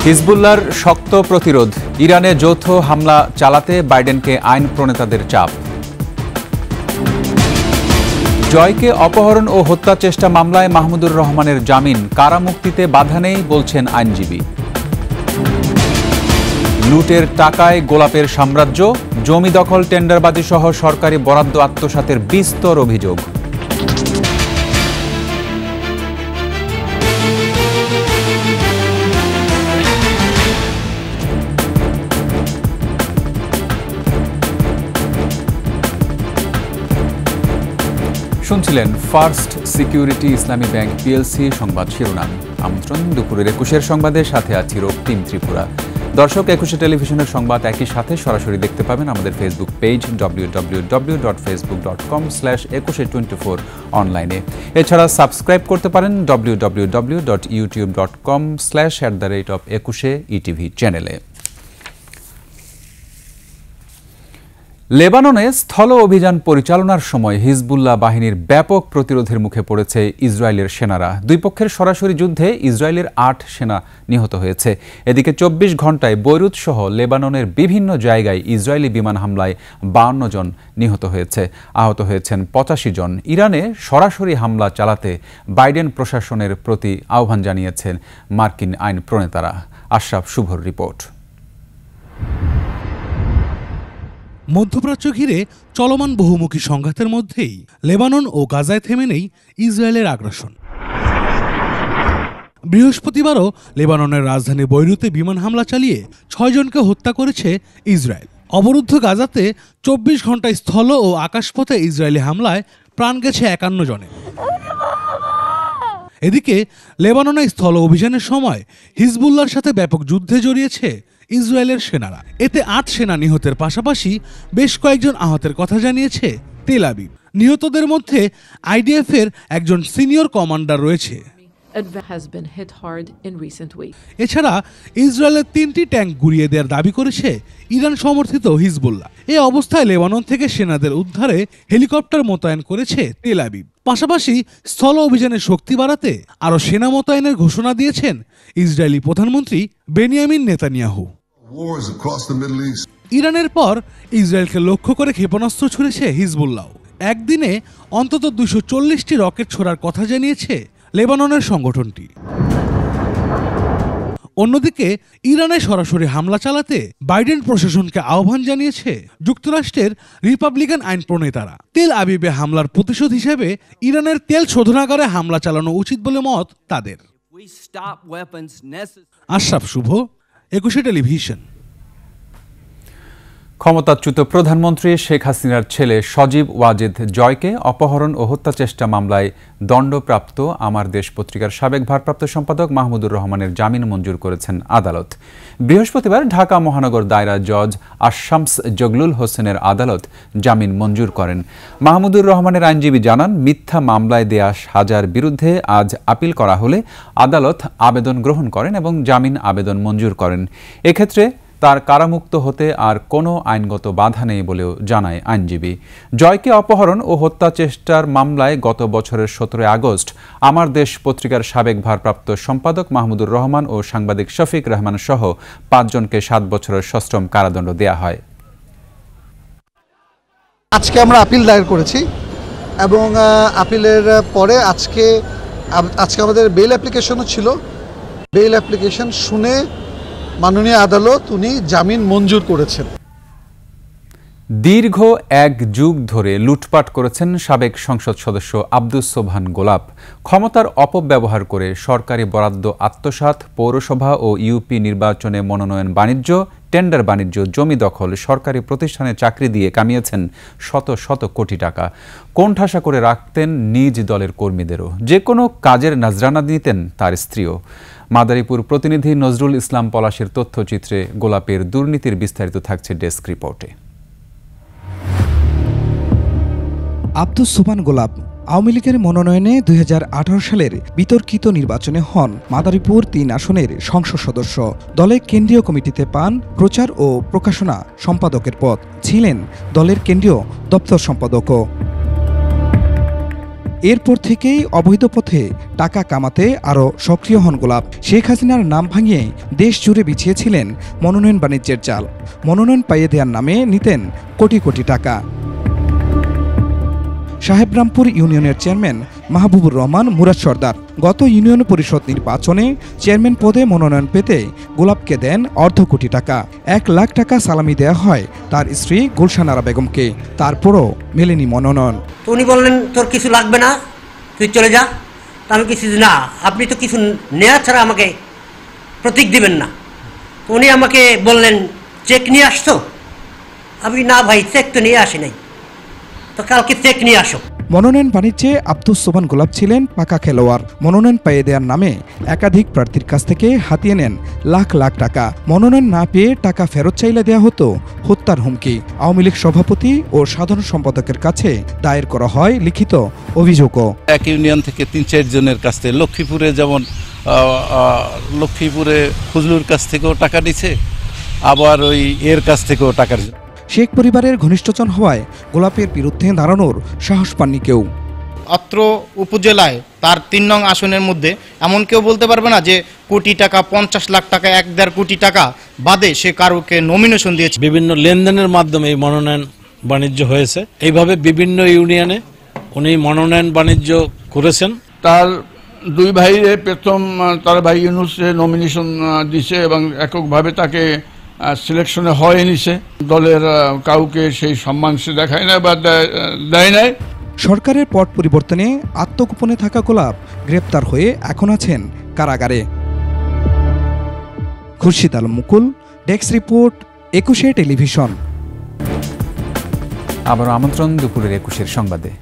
হিজবুল্লাহর শক্ত প্রতিরোধ, ইরানে যৌথ হামলা চালাতে বাইডেনকে আইন প্রণেতাদের চাপ। জয়কে অপহরণ ও হত্যা চেষ্টা মামলায় মাহমুদুর রহমানের জামিন, কারামুক্তিতে বাধা নেই বলছেন আইনজীবী। লুটের টাকায় গোলাপের সাম্রাজ্য, জমি দখল, টেন্ডারবাজি সহ সরকারি বরাদ্দ আত্মসাতের বিস্তর অভিযোগ। শুনছিলেন ফার্স্ট সিকিউরিটি ইসলামী ব্যাংক পিএলসি সংবাদ শিরোনাম। আমন্ত্রণ দুপুরের ২১-এর সংবাদে, সাথে আছি রক্তিম ত্রিপুরা। দর্শক, ২১ টেলিভিশনের সংবাদ একই সাথে সরাসরি দেখতে পাবেন আমাদের ফেসবুক পেজ www.facebook.com/2124 অনলাইনে। এছাড়া সাবস্ক্রাইব করতে পারেন www.youtube.com/@21 চ্যানেলে। লেবাননে স্থল অভিযান পরিচালনার সময় হিজবুল্লাহ বাহিনীর ব্যাপক প্রতিরোধের মুখে পড়েছে ইসরায়েলের সেনারা। দুই পক্ষের সরাসরি যুদ্ধে ইসরায়েলের ৮ সেনা নিহত হয়েছে। এদিকে ২৪ ঘণ্টায় বৈরুত সহ লেবাননের বিভিন্ন জায়গায় ইসরায়েলি বিমান হামলায় ৫২ জন নিহত হয়েছে, আহত হয়েছেন ৮৫ জন। ইরানে সরাসরি হামলা চালাতে বাইডেন প্রশাসনের প্রতি আহ্বান জানিয়েছেন মার্কিন আইন প্রণেতারা। আশরাফ শুভর রিপোর্ট। মধ্যপ্রাচ্য ঘিরে চলমান বহুমুখী সংঘাতের মধ্যেই লেবানন ও গাজায় থেমে নেই ইসরায়েলের আগ্রাসন। বৃহস্পতিবারও লেবাননের রাজধানী বৈরুতে বিমান হামলা চালিয়ে ৬ জনকে হত্যা করেছে ইসরায়েল। অবরুদ্ধ গাজাতে ২৪ ঘণ্টায় স্থল ও আকাশপথে ইসরায়েলি হামলায় প্রাণ গেছে ৫১ জনের। এদিকে লেবাননে স্থল অভিযানের সময় হিজবুল্লাহর সাথে ব্যাপক যুদ্ধে জড়িয়েছে ইসরায়েলের সেনারা। এতে ৮ সেনা নিহতের পাশাপাশি বেশ কয়েকজন আহতের কথা জানিয়েছে তেল আবিব। নিহতদের মধ্যে আইডিএফ এর একজন সিনিয়র কমান্ডার রয়েছে। এছাড়া ইসরায়েলের ৩টি ট্যাঙ্ক গুড়িয়ে দেওয়ার দাবি করেছে ইরান সমর্থিত হিজবুল্লাহ। এ অবস্থায় লেবানন থেকে সেনাদের উদ্ধারে হেলিকপ্টার মোতায়েন করেছে তেল আবিব। পাশাপাশি স্থল অভিযানের শক্তি বাড়াতে আরও সেনা মোতায়েনের ঘোষণা দিয়েছেন ইসরায়েলি প্রধানমন্ত্রী বেনিয়ামিন নেতানিয়াহু। ইরানের পর ইসরায়েলকে লক্ষ্য করে ক্ষেপণাস্ত্র ছুড়েছে হিজবুল্লাহ। একদিনে অন্তত ২৪০টি রকেট ছোড়ার কথা জানিয়েছে লেবাননের সংগঠনটি। অন্যদিকে ইরানে সরাসরি হামলা চালাতে বাইডেন প্রশাসনকে আহ্বান জানিয়েছে যুক্তরাষ্ট্রের রিপাবলিকান আইন প্রণেতারা। তেল আবিবে হামলার প্রতিশোধ হিসেবে ইরানের তেল শোধনাগারে হামলা চালানো উচিত বলে মত তাদের। আশরাফ শুভ, ২১ টেলিভিশন। ক্ষমতাচ্যুত প্রধানমন্ত্রী শেখ হাসিনার ছেলে সজীব ওয়াজেদ জয়কে অপহরণ ও হত্যা চেষ্টা মামলায় দণ্ডপ্রাপ্ত আমার দেশ পত্রিকার সাবেক ভারপ্রাপ্ত সম্পাদক মাহমুদুর রহমানের জামিন মঞ্জুর করেছেন আদালত। বৃহস্পতিবার ঢাকা মহানগর দায়রা জজ আশামস জগলুল হোসেনের আদালত জামিন মঞ্জুর করেন। মাহমুদুর রহমানের আইনজীবী জানান, মিথ্যা মামলায় দেয়া সাজার বিরুদ্ধে আজ আপিল করা হলে আদালত আবেদন গ্রহণ করেন এবং জামিন আবেদন মঞ্জুর করেন। এক্ষেত্রে তার কারামুক্ত হতে আর কোনো আইনগত বাধা নেই বলেও জানায় আইনজীবী। জয়কে অপহরণ ও হত্যা চেষ্টার মামলায় গত বছরের ১৭ আগস্ট আমার দেশ পত্রিকার সাবেক ভারপ্রাপ্ত সম্পাদক মাহমুদুর রহমান ও সাংবাদিক শফিক রহমান সহ ৫ জনকে ৭ বছরের সশ্রম কারাদণ্ড দেয়া হয়। আজকে আমরা আপিল দায়ের করেছি এবং আপিলের পরে আজকে আমাদের বেল অ্যাপ্লিকেশনও ছিল। বেল অ্যাপ্লিকেশন শুনে মাননীয় আদালত উনি জামিন মঞ্জুর করেছেন। দীর্ঘ ১ যুগ ধরে লুটপাট করেছেন সাবেক সংসদ সদস্য আব্দুস সোবহান গোলাপ। ক্ষমতার অপব্যবহার করে সরকারি বরাদ্দ আত্মসাৎ, পৌরসভা ও ইউপি নির্বাচনে মনোনয়ন বাণিজ্য, টেন্ডার বাণিজ্য, জমি দখল, সরকারি প্রতিষ্ঠানে চাকরি দিয়ে কামিয়েছেন শত শত কোটি টাকা। কোণঠাসা করে রাখতেন নিজ দলের কর্মীদেরও। যে কোনো কাজের নজরানা দিতেন তার স্ত্রীও। মাদারীপুর প্রতিনিধি নজরুল ইসলাম পলাশের তথ্যচিত্রে গোলাপের দুর্নীতির বিস্তারিত থাকছে ডেস্ক রিপোর্টে। আব্দুস সোবহান গোলাপ আওয়ামী লীগের মনোনয়নে ২০১৮ সালের বিতর্কিত নির্বাচনে হন মাদারীপুর ৩ আসনের সংসদ সদস্য। দলের কেন্দ্রীয় কমিটিতে পান প্রচার ও প্রকাশনা সম্পাদকের পদ। ছিলেন দলের কেন্দ্রীয় দপ্তর সম্পাদকও। এরপর থেকেই অবৈধ পথে টাকা কামাতে আরও সক্রিয় হন গোলাপ। শেখ হাসিনার নাম ভাঙিয়ে দেশ জুড়ে বিছিয়েছিলেন মনোনয়ন বাণিজ্যের জাল। মনোনয়ন পাইয়ে দেওয়ার নামে নিতেন কোটি কোটি টাকা। সাহেবরামপুর ইউনিয়নের চেয়ারম্যান মাহবুবুর রহমান মুরাদ সর্দার গত ইউনিয়ন পরিষদ নির্বাচনে চেয়ারম্যান পদে মনোনয়ন পেতে গোলাপকে দেন অর্ধ কোটি টাকা। 1 লাখ টাকা সালামি দেয়া হয় তার স্ত্রী গুলশান আরা বেগমকে। তারপরও মেলেনি মনোনয়ন। তো উনি বললেন তোর কিছু লাগবে না, তুই চলে যা। আমি কিছু না, আপনি তো কিছু নেওয়া ছাড়া আমাকে প্রতীক দিবেন না। তো উনি আমাকে বললেন চেক নিয়ে আসতো। আমি না ভাই, চেক তো নিয়ে আসি নাই, তো কালকে চেক নিয়ে আসো। মনোনয়ন বাণিজ্যে আব্দুস সোবহান গোলাপ ছিলেন পাকা খেলোয়াড়। মনোনয়ন পাইয়ে দেওয়ার নামে একাধিক প্রার্থীর কাছ থেকে হাতিয়ে নেন লাখ লাখ টাকা। মনোনয়ন না পেয়ে টাকা ফেরত চাইলে দেওয়া হতো হত্যার হুমকি। আওয়ামী লীগ সভাপতি ও সাধারণ সম্পাদকের কাছে দায়ের করা হয় লিখিত অভিযোগও। এক ইউনিয়ন থেকে 3-4 জনের কাছ থেকে, লক্ষ্মীপুরে যেমন লক্ষ্মীপুরে ফজলুর কাছ থেকেও টাকা নিছে, আবার ওই এর কাছ থেকেও টাকার। শেখ পরিবারের ঘনিষ্ঠজন হওয়ায় গোলাপের বিরুদ্ধে দাঁড়ানোর সাহস পাননি কেউ। অত্র উপজেলায় তার 3 নং আসনের মধ্যে এমন কেউ বলতে পারবে না যে কোটি টাকা, 50 লাখ টাকা, 1-1.5 কোটি টাকা বাদে সে কারোকে নমিনেশন দিয়েছে। বিভিন্ন লেনদেনের মাধ্যমে এই মনোনয়ন বাণিজ্য হয়েছে। এইভাবে বিভিন্ন ইউনিয়নে উনি মনোনয়ন বাণিজ্য করেছেন। তার 2 ভাইয়ে প্রথম তার ভাই ইউনুস নমিনেশন দিছে এবং এককভাবে তাকে সিলেকশনে হয় নিছে। দলের কাউকে সেই সম্মান সে দেখায় না বা দেয় নাই। সরকারের পট পরিবর্তনে আত্মগোপনে থাকা গোলাপ গ্রেপ্তার হয়ে এখন আছেন কারাগারে। খুরশিদ আলম মুকুল, ডেস্ক রিপোর্ট, 21 টেলিভিশন। আবার আমন্ত্রণ দুপুরের 21 সংবাদে।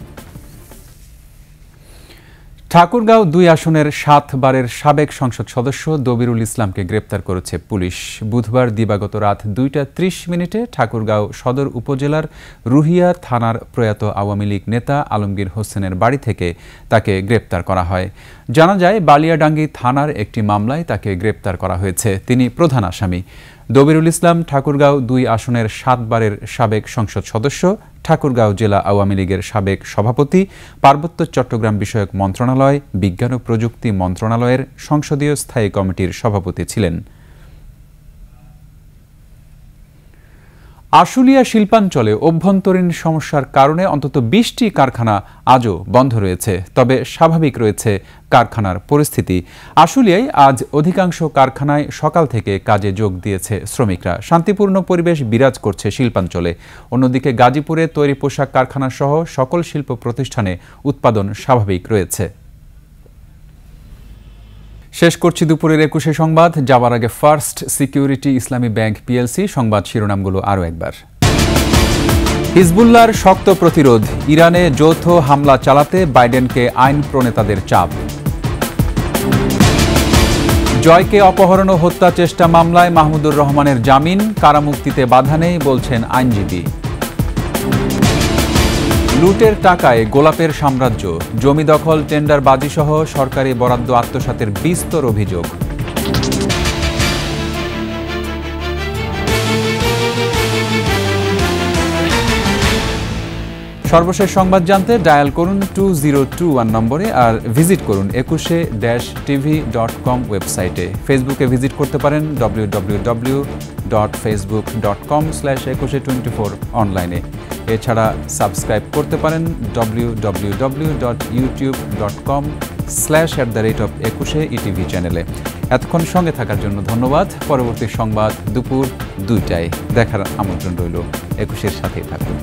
ঠাকুরগাঁও 2 আসনের 7 বারের সাবেক সংসদ সদস্য দবিরুল ইসলামকে গ্রেপ্তার করেছে পুলিশ। বুধবার দিবাগত রাত 2:30 ঠাকুরগাঁও সদর উপজেলার রুহিয়া থানার প্রয়াত আওয়ামী লীগ নেতা আলমগীর হোসেনের বাড়ি থেকে তাকে গ্রেপ্তার করা হয়। জানা যায়, বালিয়াডাঙ্গি থানার একটি মামলায় তাকে গ্রেপ্তার করা হয়েছে। তিনি প্রধান আসামি। দবিরুল ইসলাম ঠাকুরগাঁও 2 আসনের 7 বারের সাবেক সংসদ সদস্য, ঠাকুরগাঁও জেলা আওয়ামী লীগের সাবেক সভাপতি, পার্বত্য চট্টগ্রাম বিষয়ক মন্ত্রণালয়, বিজ্ঞান ও প্রযুক্তি মন্ত্রণালয়ের সংসদীয় স্থায়ী কমিটির সভাপতি ছিলেন। আশুলিয়া শিল্পাঞ্চলে অভ্যন্তরীণ সমস্যার কারণে অন্তত 20টি কারখানা আজও বন্ধ রয়েছে। তবে স্বাভাবিক রয়েছে কারখানার পরিস্থিতি। আশুলিয়ায় আজ অধিকাংশ কারখানায় সকাল থেকে কাজে যোগ দিয়েছে শ্রমিকরা। শান্তিপূর্ণ পরিবেশ বিরাজ করছে শিল্পাঞ্চলে। অন্যদিকে গাজীপুরে তৈরি পোশাক কারখানা সহ সকল শিল্প প্রতিষ্ঠানে উৎপাদন স্বাভাবিক রয়েছে। শেষ করছি দুপুরের 21 সংবাদ। যাবার আগে ফার্স্ট সিকিউরিটি ইসলামী ব্যাংক পিএলসি সংবাদ শিরোনামগুলো আরও একবার। হিজবুল্লাহর শক্ত প্রতিরোধ, ইরানে যৌথ হামলা চালাতে বাইডেনকে আইন প্রণেতাদের চাপ। জয়কে অপহরণ ও হত্যা চেষ্টা মামলায় মাহমুদুর রহমানের জামিন, কারামুক্তিতে বাধা নেই বলছেন আইনজীবী। লুটের টাকায় গোলাপের সাম্রাজ্য, জমি দখল, টেন্ডারবাজি সহ সরকারি বরাদ্দ আত্মসাতের বিস্তর অভিযোগ। সর্বশেষ সংবাদ জানতে ডায়াল করুন 2021 নম্বরে আর ভিজিট করুন 21-tv.com ওয়েবসাইটে। ফেসবুকে ভিজিট করতে পারেন www.facebook.com/2124 অনলাইনে। এছাড়া সাবস্ক্রাইব করতে পারেন www.youtube.com/@21 চ্যানেলে। এতক্ষণ সঙ্গে থাকার জন্য ধন্যবাদ। পরবর্তী সংবাদ দুপুর 2টায় দেখার আমন্ত্রণ রইল। 21-এর সাথেই থাকুন।